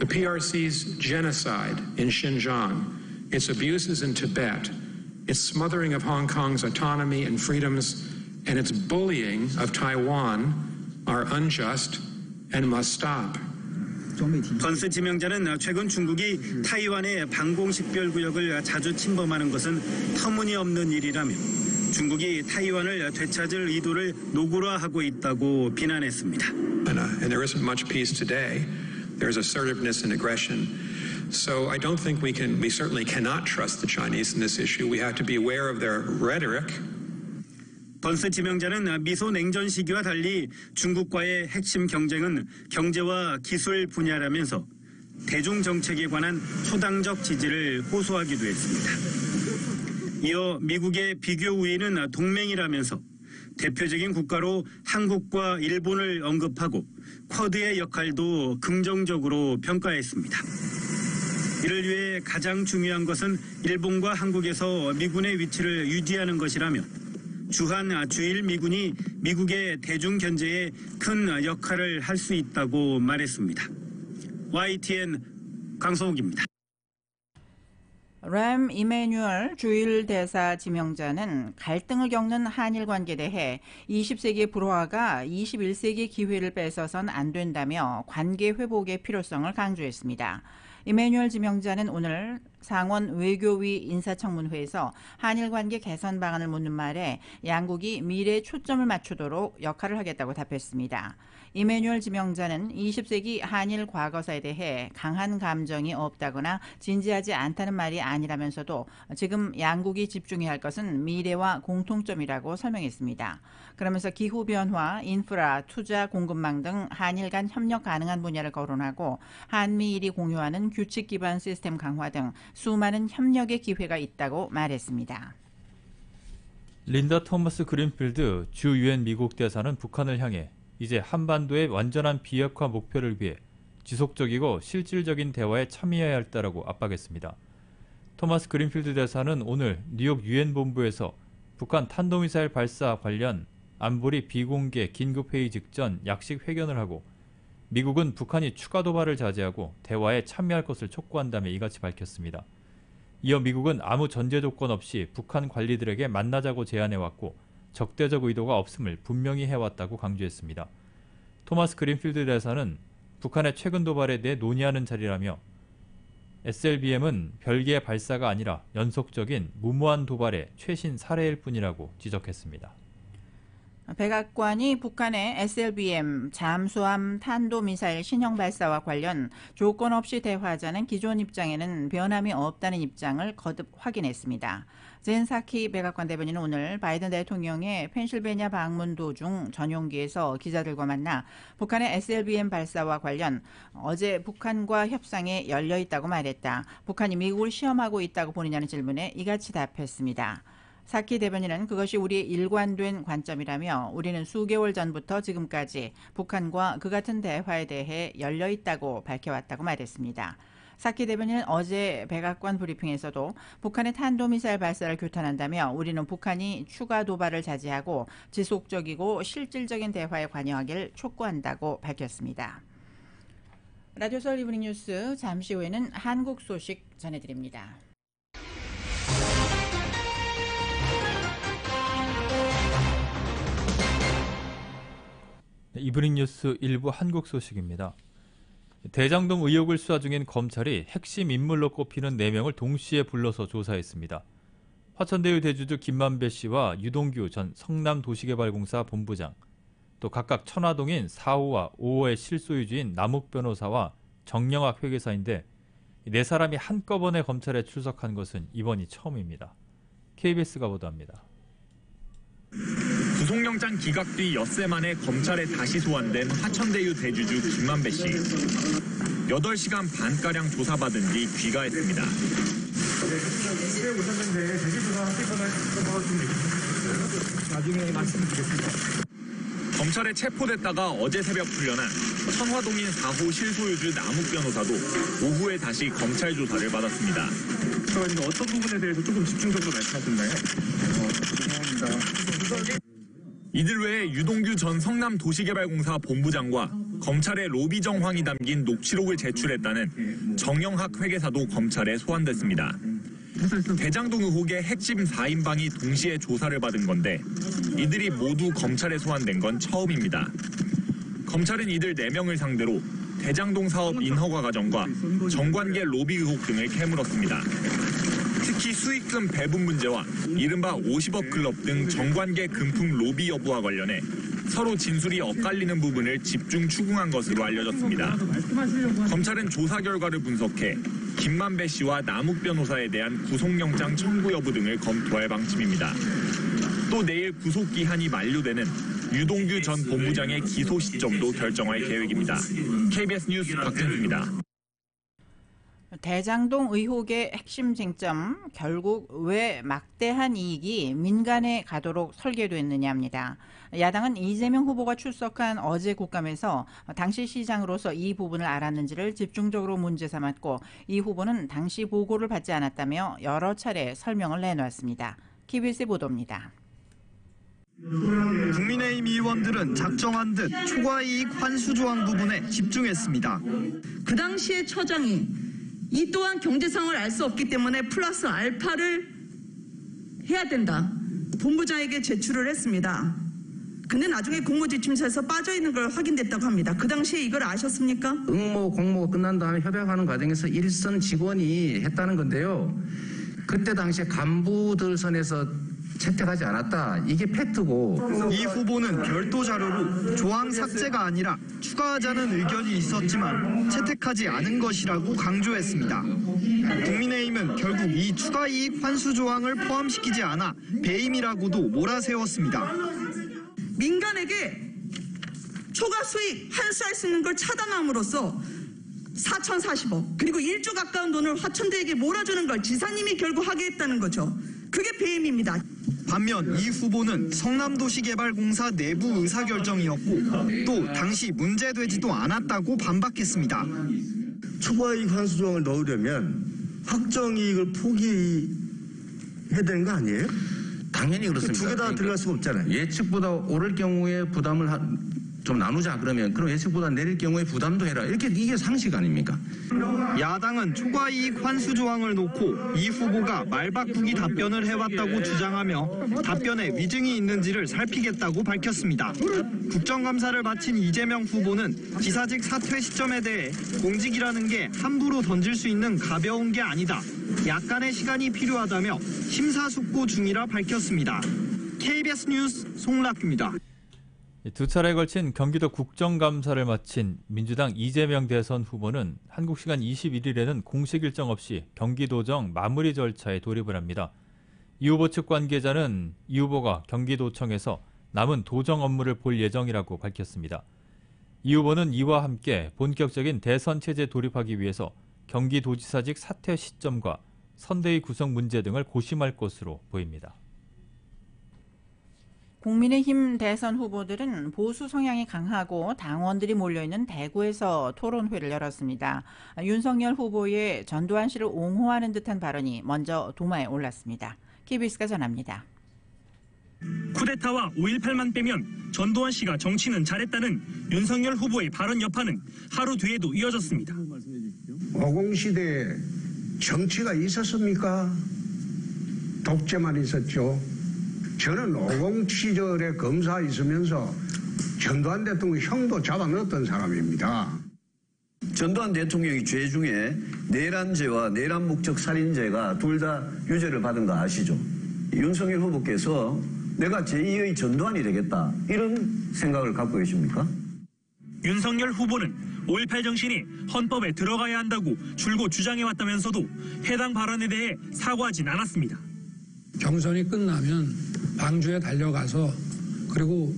The PRC's genocide in Xinjiang, its abuses in Tibet, its smothering of Hong Kong's autonomy and freedoms, and its bullying of Taiwan are unjust and must stop. 번스 지명자는 최근 중국이 타이완의 방공식별구역을 자주 침범하는 것은 터무니없는 일이라며 중국이 타이완을 되찾을 의도를 노골화하고 있다고 비난했습니다. And there isn't much peace today. There's assertiveness and aggression. So I don't think we certainly cannot trust the Chinese in this issue. We have to be aware of their rhetoric. 번스 지명자는 미소 냉전 시기와 달리 중국과의 핵심 경쟁은 경제와 기술 분야라면서 대중 정책에 관한 초당적 지지를 호소하기도 했습니다. 이어 미국의 비교 우위는 동맹이라면서 대표적인 국가로 한국과 일본을 언급하고 쿼드의 역할도 긍정적으로 평가했습니다. 이를 위해 가장 중요한 것은 일본과 한국에서 미군의 위치를 유지하는 것이라며 주한 주일 미군이 미국의 대중 견제에 큰 역할을 할 수 있다고 말했습니다. YTN 강성욱입니다. 램 이메뉴얼 주일 대사 지명자는 갈등을 겪는 한일 관계에 대해 20세기의 불화가 21세기의 기회를 뺏어선 안 된다며 관계 회복의 필요성을 강조했습니다. 이메뉴얼 지명자는 오늘 상원 외교위 인사청문회에서 한일 관계 개선 방안을 묻는 말에 양국이 미래에 초점을 맞추도록 역할을 하겠다고 답했습니다. 이메뉴얼 지명자는 20세기 한일 과거사에 대해 강한 감정이 없다거나 진지하지 않다는 말이 아니라면서도 지금 양국이 집중해야 할 것은 미래와 공통점이라고 설명했습니다. 그러면서 기후변화, 인프라, 투자, 공급망 등 한일 간 협력 가능한 분야를 거론하고 한미일이 공유하는 규칙 기반 시스템 강화 등 수많은 협력의 기회가 있다고 말했습니다. 린다 토머스 그린필드 주 유엔 미국 대사는 북한을 향해 이제 한반도의 완전한 비핵화 목표를 위해 지속적이고 실질적인 대화에 참여해야 한다고 압박했습니다. 토머스 그린필드 대사는 오늘 뉴욕 유엔 본부에서 북한 탄도미사일 발사 관련 안보리 비공개 긴급회의 직전 약식 회견을 하고 미국은 북한이 추가 도발을 자제하고 대화에 참여할 것을 촉구한다며 이같이 밝혔습니다. 이어 미국은 아무 전제 조건 없이 북한 관리들에게 만나자고 제안해왔고 적대적 의도가 없음을 분명히 해왔다고 강조했습니다. 토마스 그린필드 대사는 북한의 최근 도발에 대해 논의하는 자리라며 SLBM은 별개의 발사가 아니라 연속적인 무모한 도발의 최신 사례일 뿐이라고 지적했습니다. 백악관이 북한의 SLBM 잠수함 탄도미사일 신형 발사와 관련 조건 없이 대화하자는 기존 입장에는 변함이 없다는 입장을 거듭 확인했습니다. 젠 사키 백악관 대변인은 오늘 바이든 대통령의 펜실베니아 방문 도중 전용기에서 기자들과 만나 북한의 SLBM 발사와 관련 어제 북한과 협상에 열려 있다고 말했다. 북한이 미국을 시험하고 있다고 보느냐는 질문에 이같이 답했습니다. 사키 대변인은 그것이 우리의 일관된 관점이라며 우리는 수개월 전부터 지금까지 북한과 그 같은 대화에 대해 열려 있다고 밝혀왔다고 말했습니다. 사키 대변인은 어제 백악관 브리핑에서도 북한의 탄도미사일 발사를 규탄한다며 우리는 북한이 추가 도발을 자제하고 지속적이고 실질적인 대화에 관여하길 촉구한다고 밝혔습니다. 라디오 서울 이브닝 뉴스 잠시 후에는 한국 소식 전해드립니다. 이브닝 뉴스 일부 한국 소식입니다. 대장동 의혹을 수사 중인 검찰이 핵심 인물로 꼽히는 4명을 동시에 불러서 조사했습니다. 화천대유 대주주 김만배 씨와 유동규 전 성남도시개발공사 본부장, 또 각각 천화동인 4호와 5호의 실소유주인 남욱 변호사와 정영학 회계사인데 4사람이 한꺼번에 검찰에 출석한 것은 이번이 처음입니다. KBS가 보도합니다. 구속영장 기각 뒤 엿새 만에 검찰에 다시 소환된 화천대유 대주주 김만배 씨. 8시간 반가량 조사받은 뒤 귀가했습니다. 집에 오셨는데 대기조사 하실 거나 좀 나중에 말씀드리겠습니다. 검찰에 체포됐다가 어제 새벽 풀려난 천화동인 4호 실소유주 남욱 변호사도 오후에 다시 검찰 조사를 받았습니다. 그럼 어떤 부분에 대해서 조금 집중적으로 말씀하셨나요? 죄송합니다. 이들 외에 유동규 전 성남도시개발공사 본부장과 검찰의 로비 정황이 담긴 녹취록을 제출했다는 정영학 회계사도 검찰에 소환됐습니다. 대장동 의혹의 핵심 4인방이 동시에 조사를 받은 건데 이들이 모두 검찰에 소환된 건 처음입니다. 검찰은 이들 4명을 상대로 대장동 사업 인허가 과정과 정관계 로비 의혹 등을 캐물었습니다. 특히 수익금 배분 문제와 이른바 50억 클럽 등 정관계 금품 로비 여부와 관련해 서로 진술이 엇갈리는 부분을 집중 추궁한 것으로 알려졌습니다. 검찰은 조사 결과를 분석해 김만배 씨와 남욱 변호사에 대한 구속영장 청구 여부 등을 검토할 방침입니다. 또 내일 구속기한이 만료되는 유동규 전 본부장의 기소 시점도 결정할 계획입니다. KBS 뉴스 박진수입니다. 대장동 의혹의 핵심 쟁점, 결국 왜 막대한 이익이 민간에 가도록 설계됐느냐입니다. 야당은 이재명 후보가 출석한 어제 국감에서 당시 시장으로서 이 부분을 알았는지를 집중적으로 문제 삼았고 이 후보는 당시 보고를 받지 않았다며 여러 차례 설명을 내놓았습니다. KBS 보도입니다. 국민의힘 의원들은 작정한 듯 초과이익 환수 조항 부분에 집중했습니다. 그 당시에 처장이 이 또한 경제상을 알 수 없기 때문에 플러스 알파를 해야 된다. 본부장에게 제출을 했습니다. 근데 나중에 공모지침서에서 빠져있는 걸 확인됐다고 합니다. 그 당시에 이걸 아셨습니까? 응모 공모가 끝난 다음에 협약하는 과정에서 일선 직원이 했다는 건데요. 그때 당시에 간부들 선에서 채택하지 않았다. 이게 팩트고. 이 후보는 별도 자료로 조항 삭제가 아니라 추가하자는 의견이 있었지만 채택하지 않은 것이라고 강조했습니다. 국민의힘은 결국 이 추가이익 환수 조항을 포함시키지 않아 배임이라고도 몰아세웠습니다. 민간에게 초과 수익 환수할 수 있는 걸 차단함으로써 4,040억 그리고 1조 가까운 돈을 화천대에게 몰아주는 걸 지사님이 결국 하게 했다는 거죠. 그게 배임입니다. 반면 이 후보는 성남도시개발공사 내부 의사결정이었고 또 당시 문제되지도 않았다고 반박했습니다. 초과이익 환수 조항을 넣으려면 확정이익을 포기해야 되는 거 아니에요? 당연히 그렇습니다. 두 개 다 들어갈 수가 없잖아요. 예측보다 오를 경우에 부담을 좀 나누자 그러면 그럼 예측보다 내릴 경우에 부담도 해라. 이게 상식 아닙니까? 야당은 초과이익 환수 조항을 놓고 이 후보가 말바꾸기 답변을 해왔다고 주장하며 답변에 위증이 있는지를 살피겠다고 밝혔습니다. 국정감사를 마친 이재명 후보는 지사직 사퇴 시점에 대해 공직이라는 게 함부로 던질 수 있는 가벼운 게 아니다. 약간의 시간이 필요하다며 심사숙고 중이라 밝혔습니다. KBS 뉴스 송락규입니다. 두 차례에 걸친 경기도 국정감사를 마친 민주당 이재명 대선 후보는 한국 시간 21일에는 공식 일정 없이 경기도정 마무리 절차에 돌입을 합니다. 이 후보 측 관계자는 이 후보가 경기도청에서 남은 도정 업무를 볼 예정이라고 밝혔습니다. 이 후보는 이와 함께 본격적인 대선 체제에 돌입하기 위해서 경기도지사직 사퇴 시점과 선대위 구성 문제 등을 고심할 것으로 보입니다. 국민의힘 대선 후보들은 보수 성향이 강하고 당원들이 몰려있는 대구에서 토론회를 열었습니다. 윤석열 후보의 전두환 씨를 옹호하는 듯한 발언이 먼저 도마에 올랐습니다. KBS가 전합니다. 쿠데타와 5.18만 빼면 전두환 씨가 정치는 잘했다는 윤석열 후보의 발언 여파는 하루 뒤에도 이어졌습니다. 50시대에 정치가 있었습니까? 독재만 있었죠. 저는 50 시절에 검사 있으면서 전두환 대통령 형도 잡아넣었던 사람입니다. 전두환 대통령이 죄 중에 내란죄와 내란 목적 살인죄가 둘 다 유죄를 받은 거 아시죠? 윤석열 후보께서 내가 제2의 전두환이 되겠다 이런 생각을 갖고 계십니까? 윤석열 후보는 5.18 정신이 헌법에 들어가야 한다고 줄곧 주장해왔다면서도 해당 발언에 대해 사과하진 않았습니다. 경선이 끝나면 광주에 달려가서 그리고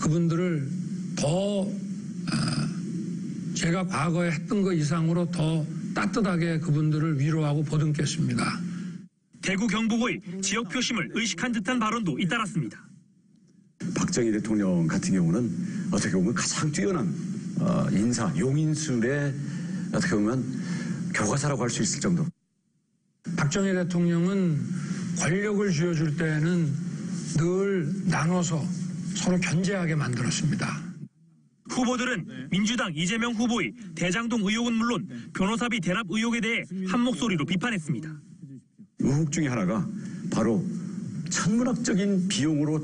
그분들을 더 제가 과거에 했던 것 이상으로 더 따뜻하게 그분들을 위로하고 보듬겠습니다. 대구 경북의 지역 표심을 의식한 듯한 발언도 잇따랐습니다. 박정희 대통령 같은 경우는 어떻게 보면 가장 뛰어난 인사, 용인술의 어떻게 보면 교과서라고 할 수 있을 정도. 박정희 대통령은 권력을 쥐어줄 때는 늘 나눠서 서로 견제하게 만들었습니다. 후보들은 민주당 이재명 후보의 대장동 의혹은 물론 변호사비 대납 의혹에 대해 한 목소리로 비판했습니다. 의혹 중에 하나가 바로 천문학적인 비용으로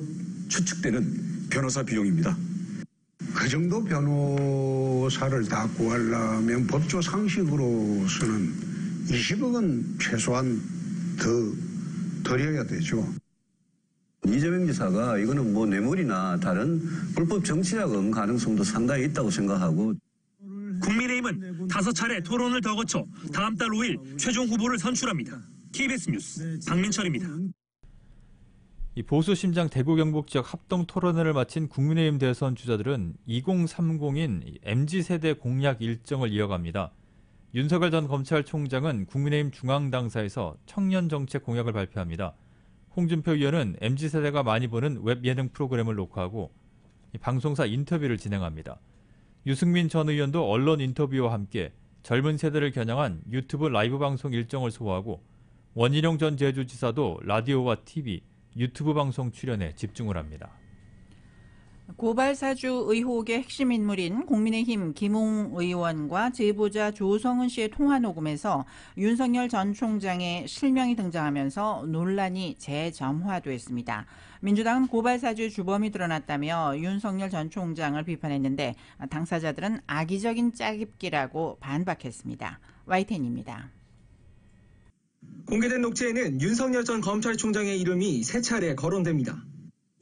추측되는 변호사 비용입니다. 그 정도 변호사를 다 구하려면 법조 상식으로서는 20억은 최소한 더 드려야 되죠. 이재명 지사가 이거는 뭐 뇌물이나 다른 불법 정치자금 가능성도 상당히 있다고 생각하고 국민의힘은 5차례 토론을 더 거쳐 다음 달 5일 최종 후보를 선출합니다. KBS 뉴스 박민철입니다. 이 보수 심장 대구 경북 지역 합동 토론회를 마친 국민의힘 대선 주자들은 2030인 MZ세대 공약 일정을 이어갑니다. 윤석열 전 검찰총장은 국민의힘 중앙당사에서 청년 정책 공약을 발표합니다. 홍준표 의원은 MZ세대가 많이 보는 웹 예능 프로그램을 녹화하고 방송사 인터뷰를 진행합니다. 유승민 전 의원도 언론 인터뷰와 함께 젊은 세대를 겨냥한 유튜브 라이브 방송 일정을 소화하고 원희룡 전 제주지사도 라디오와 TV, 유튜브 방송 출연에 집중을 합니다. 고발사주 의혹의 핵심 인물인 국민의힘 김웅 의원과 제보자 조성은 씨의 통화 녹음에서 윤석열 전 총장의 실명이 등장하면서 논란이 재점화됐습니다. 민주당은 고발사주 주범이 드러났다며 윤석열 전 총장을 비판했는데 당사자들은 악의적인 짜깁기라고 반박했습니다. YTN입니다. 공개된 녹취에는 윤석열 전 검찰총장의 이름이 3차례 거론됩니다.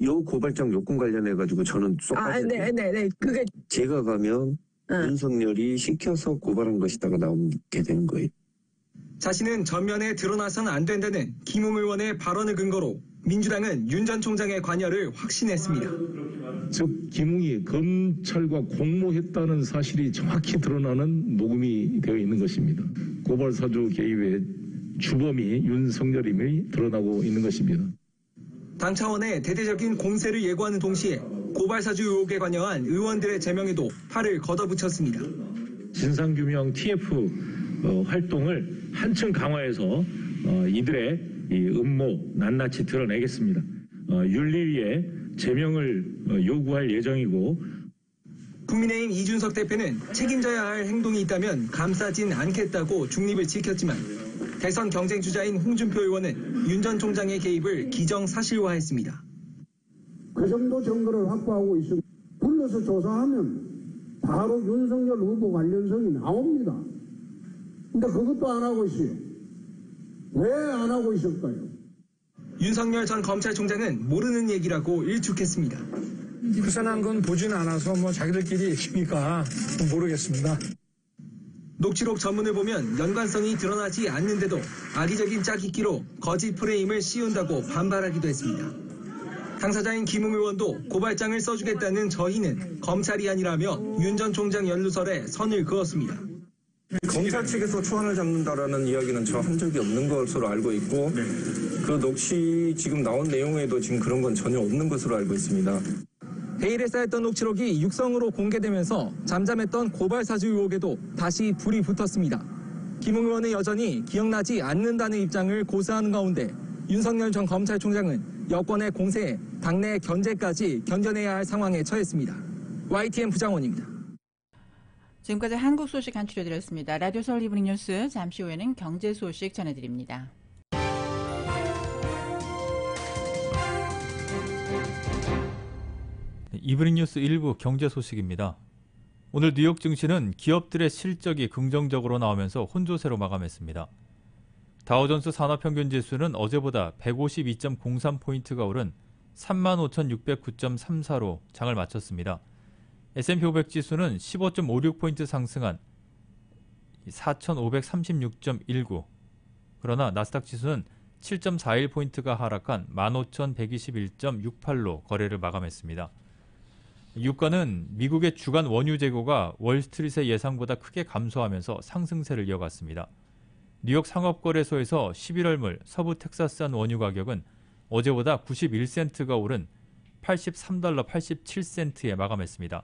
요 고발장 요건 관련해가지고 저는 쏙 빠졌는데 네. 그게 제가 가면 윤석열이 시켜서 고발한 것이다가 나오게 되는 거예요. 자신은 전면에 드러나서는 안 된다는 김웅 의원의 발언을 근거로 민주당은 윤 전 총장의 관여를 확신했습니다. 즉 김웅이 검찰과 공모했다는 사실이 정확히 드러나는 녹음이 되어 있는 것입니다. 고발사주 개입의 주범이 윤석열임이 드러나고 있는 것입니다. 당 차원의 대대적인 공세를 예고하는 동시에 고발사주 의혹에 관여한 의원들의 제명에도 팔을 걷어붙였습니다. 진상규명 TF 활동을 한층 강화해서 이들의 이 음모 낱낱이 드러내겠습니다. 윤리위에 제명을 요구할 예정이고 국민의힘 이준석 대표는 책임져야 할 행동이 있다면 감싸진 않겠다고 중립을 지켰지만 대선 경쟁 주자인 홍준표 의원은 윤 전 총장의 개입을 기정사실화했습니다. 그 정도 증거를 확보하고 있으면 불러서 조사하면 바로 윤석열 후보 관련성이 나옵니다. 근데 그것도 안 하고 있어요. 왜 안 하고 있을까요? 윤석열 전 검찰총장은 모르는 얘기라고 일축했습니다. 그산한 건 보진 않아서 자기들끼리 얘기니까 모르겠습니다. 녹취록 전문을 보면 연관성이 드러나지 않는데도 악의적인 짜깁기로 거짓 프레임을 씌운다고 반발하기도 했습니다. 당사자인 김웅 의원도 고발장을 써주겠다는 저희는 검찰이 아니라며 윤 전 총장 연루설에 선을 그었습니다. 검찰 측에서 초안을 잡는다라는 이야기는 저 한 적이 없는 것으로 알고 있고 그 녹취 지금 나온 내용에도 지금 그런 건 전혀 없는 것으로 알고 있습니다. 베일에 쌓였던 녹취록이 육성으로 공개되면서 잠잠했던 고발사주 의혹에도 다시 불이 붙었습니다. 김웅 의원은 여전히 기억나지 않는다는 입장을 고수하는 가운데 윤석열 전 검찰총장은 여권의 공세에 당내 견제까지 견뎌내야 할 상황에 처했습니다. YTN 부장원입니다. 지금까지 한국 소식 간추려드렸습니다. 라디오 서울 이브닝 뉴스 잠시 후에는 경제 소식 전해드립니다. 이브닝 뉴스 1부 경제 소식입니다. 오늘 뉴욕 증시는 기업들의 실적이 긍정적으로 나오면서 혼조세로 마감했습니다. 다우존스 산업평균지수는 어제보다 152.03포인트가 오른 35,609.34로 장을 마쳤습니다. S&P 500 지수는 15.56포인트 상승한 4,536.19, 그러나 나스닥 지수는 7.41포인트가 하락한 15,121.68로 거래를 마감했습니다. 유가는 미국의 주간 원유 재고가 월스트리트의 예상보다 크게 감소하면서 상승세를 이어갔습니다. 뉴욕 상업거래소에서 11월물 서부 텍사스산 원유 가격은 어제보다 91센트가 오른 83달러 87센트에 마감했습니다.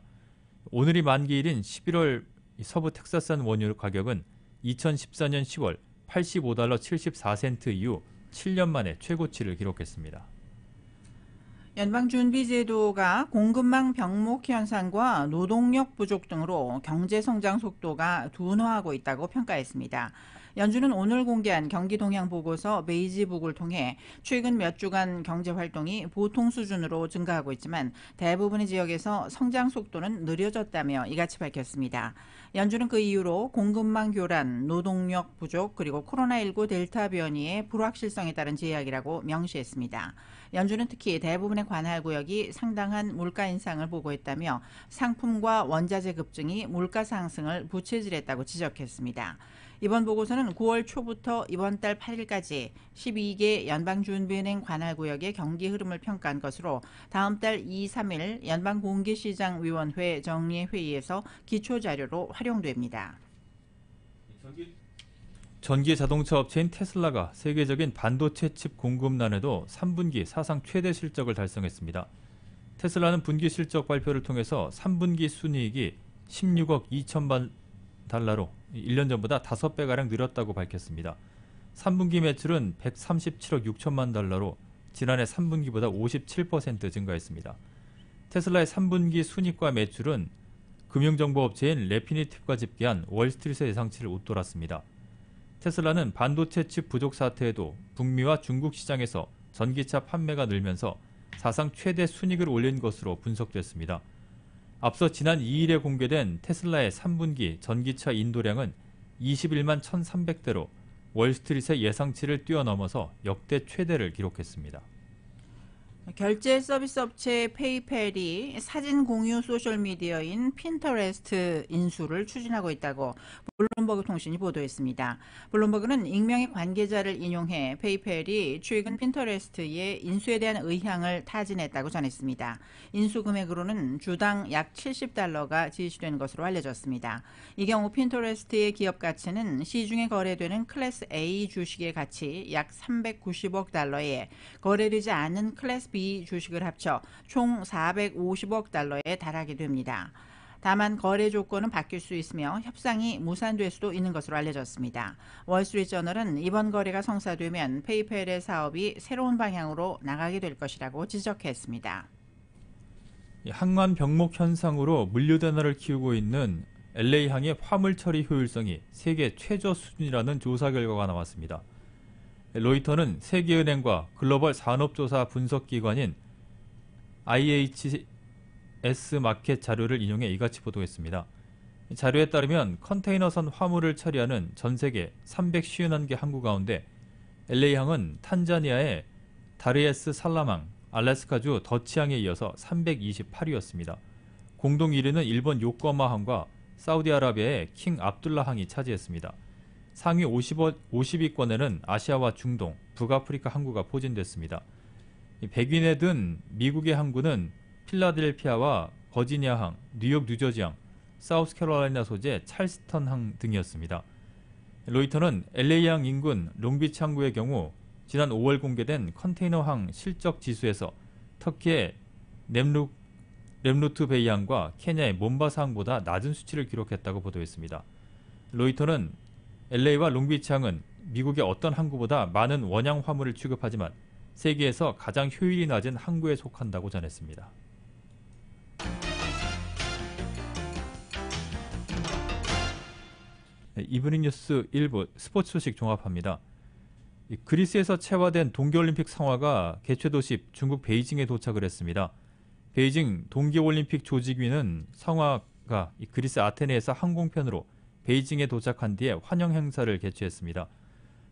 오늘이 만기일인 11월 서부 텍사스산 원유 가격은 2014년 10월 85달러 74센트 이후 7년 만에 최고치를 기록했습니다. 연방준비제도가 공급망 병목 현상과 노동력 부족 등으로 경제 성장 속도가 둔화하고 있다고 평가했습니다. 연준은 오늘 공개한 경기 동향 보고서 베이지북을 통해 최근 몇 주간 경제 활동이 보통 수준으로 증가하고 있지만 대부분의 지역에서 성장 속도는 느려졌다며 이같이 밝혔습니다. 연준은 그 이유로 공급망 교란, 노동력 부족, 그리고 코로나19 델타 변이의 불확실성에 따른 제약이라고 명시했습니다. 연준은 특히 대부분의 관할 구역이 상당한 물가 인상을 보고했다며 상품과 원자재 급증이 물가 상승을 부채질했다고 지적했습니다. 이번 보고서는 9월 초부터 이번 달 8일까지 12개 연방준비은행 관할구역의 경기 흐름을 평가한 것으로 다음 달 2, 3일 연방공개시장위원회 정례회의에서 기초자료로 활용됩니다. 전기 자동차 업체인 테슬라가 세계적인 반도체 칩 공급난에도 3분기 사상 최대 실적을 달성했습니다. 테슬라는 분기 실적 발표를 통해서 3분기 순이익이 16억 2천만 달러로 1년 전보다 5배가량 늘었다고 밝혔습니다. 3분기 매출은 137억 6천만 달러로 지난해 3분기보다 57% 증가했습니다. 테슬라의 3분기 순이익과 매출은 금융정보업체인 레피니티브가 집계한 월스트리트의 예상치를 웃돌았습니다. 테슬라는 반도체 칩 부족 사태에도 북미와 중국 시장에서 전기차 판매가 늘면서 사상 최대 순이익을 올린 것으로 분석됐습니다. 앞서 지난 2일에 공개된 테슬라의 3분기 전기차 인도량은 21만 1,300대로 월스트리트의 예상치를 뛰어넘어서 역대 최대를 기록했습니다. 결제 서비스 업체 페이펠이 사진 공유 소셜미디어인 핀터레스트 인수를 추진하고 있다고 블룸버그 통신이 보도했습니다. 블룸버그는 익명의 관계자를 인용해 페이펠이 최근 핀터레스트의 인수에 대한 의향을 타진했다고 전했습니다. 인수 금액으로는 주당 약 70달러가 지시되는 것으로 알려졌습니다. 이 경우 핀터레스트의 기업 가치는 시중에 거래되는 클래스 A 주식의 가치 약 390억 달러에 거래되지 않은 클래스 B 주식을 합쳐 총 450억 달러에 달하게 됩니다. 다만 거래 조건은 바뀔 수 있으며 협상이 무산될 수도 있는 것으로 알려졌습니다. 월스트리트저널은 이번 거래가 성사되면 페이펠의 사업이 새로운 방향으로 나가게 될 것이라고 지적했습니다. 항만 병목 현상으로 물류대나를 키우고 있는 LA항의 화물 처리 효율성이 세계 최저 수준이라는 조사 결과가 나왔습니다. 로이터는 세계은행과 글로벌 산업조사 분석기관인 IHS 마켓 자료를 인용해 이같이 보도했습니다. 자료에 따르면 컨테이너선 화물을 처리하는 전 세계 351개 항구 가운데 LA항은 탄자니아의 다르에스 살라망, 알래스카주 더치항에 이어서 328위였습니다. 공동 1위는 일본 요코하마항과 사우디아라비아의 킹 압둘라항이 차지했습니다. 상위 50위권에는 아시아와 중동, 북아프리카 항구가 포진됐습니다. 100위에 든 미국의 항구는 필라델피아와 버지니아항, 뉴욕 뉴저지항, 사우스캐롤라이나 소재 찰스턴항 등이었습니다. 로이터는 LA항 인근 롱비치 항구의 경우 지난 5월 공개된 컨테이너항 실적 지수에서 터키의 렘루트 베이항과 케냐의 몬바사 항보다 낮은 수치를 기록했다고 보도했습니다. 로이터는 LA와 롱비치항은 미국의 어떤 항구보다 많은 원양 화물을 취급하지만 세계에서 가장 효율이 낮은 항구에 속한다고 전했습니다. 이브닝 뉴스 1부 스포츠 소식 종합합니다. 그리스에서 채화된 동계올림픽 상화가 개최 도시 중국 베이징에 도착을 했습니다. 베이징 동계올림픽 조직위는 상화가 그리스 아테네에서 항공편으로 베이징에 도착한 뒤에 환영 행사를 개최했습니다.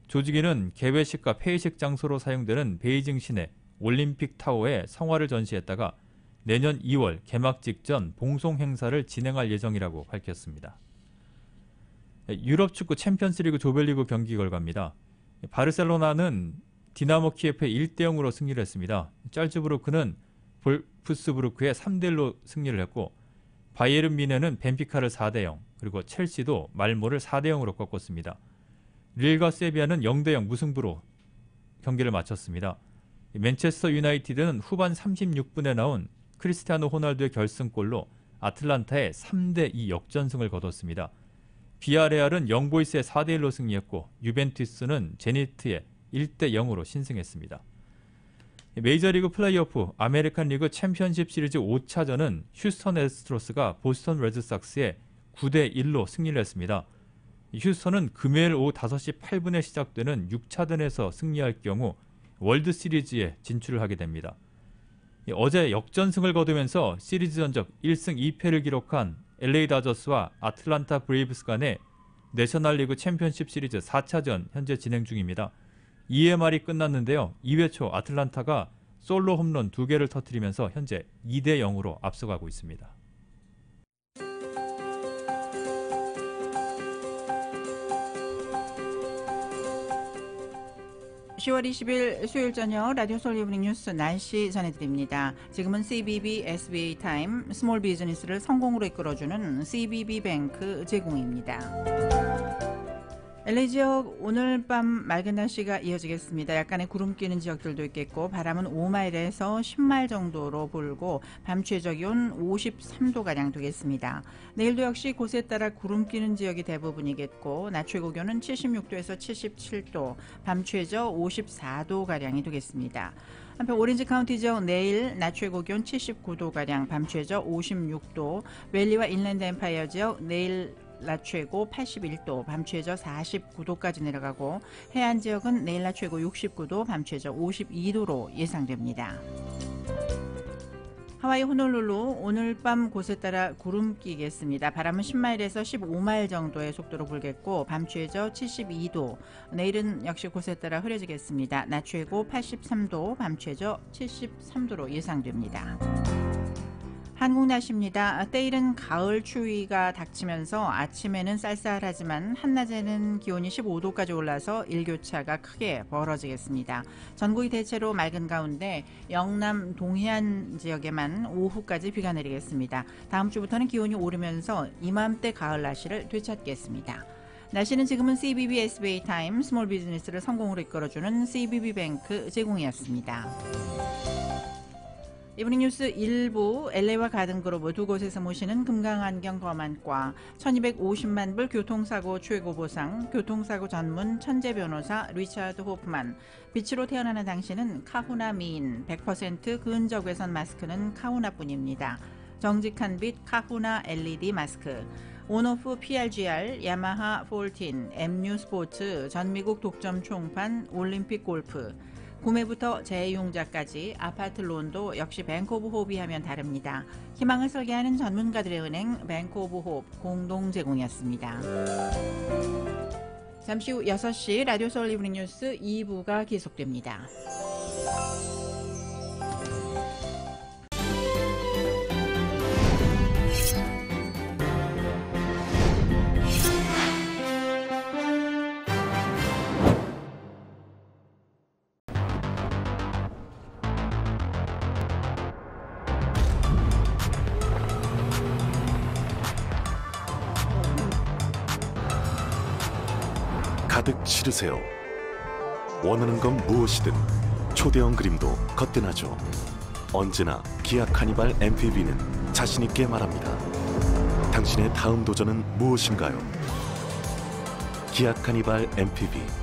조직위는 개회식과 폐회식 장소로 사용되는 베이징 시내 올림픽 타워에 성화를 전시했다가 내년 2월 개막 직전 봉송 행사를 진행할 예정이라고 밝혔습니다. 유럽 축구 챔피언스리그 조별리그 경기 결과입니다. 바르셀로나는 디나모 키예프에 1대0으로 승리를 했습니다. 짤츠부르크는 볼프스부르크에 3대1로 승리를 했고 바이에른 뮌헨은 벤피카를 4대0, 그리고 첼시도 말모를 4대0으로 꺾었습니다. 릴과 세비야는 0대0 무승부로 경기를 마쳤습니다. 맨체스터 유나이티드는 후반 36분에 나온 크리스티아노 호날두의 결승골로 아틀란타의 3대2 역전승을 거뒀습니다. 비아레알은 영보이스의 4대1로 승리했고 유벤투스는 제니트의 1대0으로 신승했습니다. 메이저리그 플레이오프 아메리칸 리그 챔피언십 시리즈 5차전은 휴스턴 애스트로스가 보스턴 레드삭스에 9대1로 승리를 했습니다. 휴스턴은 금요일 오후 5시 8분에 시작되는 6차전에서 승리할 경우 월드시리즈에 진출을 하게 됩니다. 어제 역전승을 거두면서 시리즈 전적 1승 2패를 기록한 LA 다저스와 아틀란타 브레이브스 간의 내셔널리그 챔피언십 시리즈 4차전 현재 진행 중입니다. 2회 말이 끝났는데요. 2회 초 아틀란타가 솔로 홈런 2개를 터뜨리면서 현재 2대0으로 앞서가고 있습니다. 10월 20일 수요일 저녁 라디오 서울 이브닝 뉴스 날씨 전해드립니다. 지금은 CBB SBA 타임 스몰 비즈니스를 성공으로 이끌어주는 CBB 뱅크 제공입니다. LA 지역 오늘 밤 맑은 날씨가 이어지겠습니다. 약간의 구름 끼는 지역들도 있겠고 바람은 5마일에서 10마일 정도로 불고 밤 최저 기온 53도가량 되겠습니다. 내일도 역시 곳에 따라 구름 끼는 지역이 대부분이겠고 낮 최고 기온은 76도에서 77도, 밤 최저 54도가량이 되겠습니다. 한편 오렌지 카운티 지역 내일 낮 최고 기온 79도가량, 밤 최저 56도, 웰리와 인랜드 엠파이어 지역 내일 낮 최고 81도, 밤 최저 49도까지 내려가고 해안 지역은 내일 낮 최고 69도, 밤 최저 52도로 예상됩니다. 하와이 호놀룰루 오늘 밤 곳에 따라 구름 끼겠습니다. 바람은 10마일에서 15마일 정도의 속도로 불겠고 밤 최저 72도, 내일은 역시 곳에 따라 흐려지겠습니다. 낮 최고 83도, 밤 최저 73도로 예상됩니다. 한국 날씨입니다. 때이른 가을 추위가 닥치면서 아침에는 쌀쌀하지만 한낮에는 기온이 15도까지 올라서 일교차가 크게 벌어지겠습니다. 전국이 대체로 맑은 가운데 영남 동해안 지역에만 오후까지 비가 내리겠습니다. 다음 주부터는 기온이 오르면서 이맘때 가을 날씨를 되찾겠습니다. 날씨는 지금은 CBB SBA 타임 스몰 비즈니스를 성공으로 이끌어주는 CBB 뱅크 제공이었습니다. 이브닝 뉴스 1부 LA와 가든그로브 두 곳에서 모시는 금강안경 검안과 1250만 불 교통사고 최고 보상, 교통사고 전문 천재 변호사 리차드 호프만, 빛으로 태어나는 당신은 카후나 미인, 100% 근적외선 마스크는 카후나뿐입니다. 정직한 빛 카후나 LED 마스크, 온오프 PRGR, 야마하 14, MU 스포츠, 전미국 독점 총판, 올림픽 골프, 구매부터 재이용자까지 아파트 론도 역시 뱅크 오브 호흡이 하면 다릅니다. 희망을 설계하는 전문가들의 은행 뱅크 오브 호흡 공동 제공이었습니다. 잠시 후 6시 라디오 서울 이브닝 뉴스 2부가 계속됩니다. 가득 실으세요. 원하는 건 무엇이든 초대형 그림도 거뜬하죠. 언제나 기아 카니발 MPV는 자신있게 말합니다. 당신의 다음 도전은 무엇인가요? 기아 카니발 MPV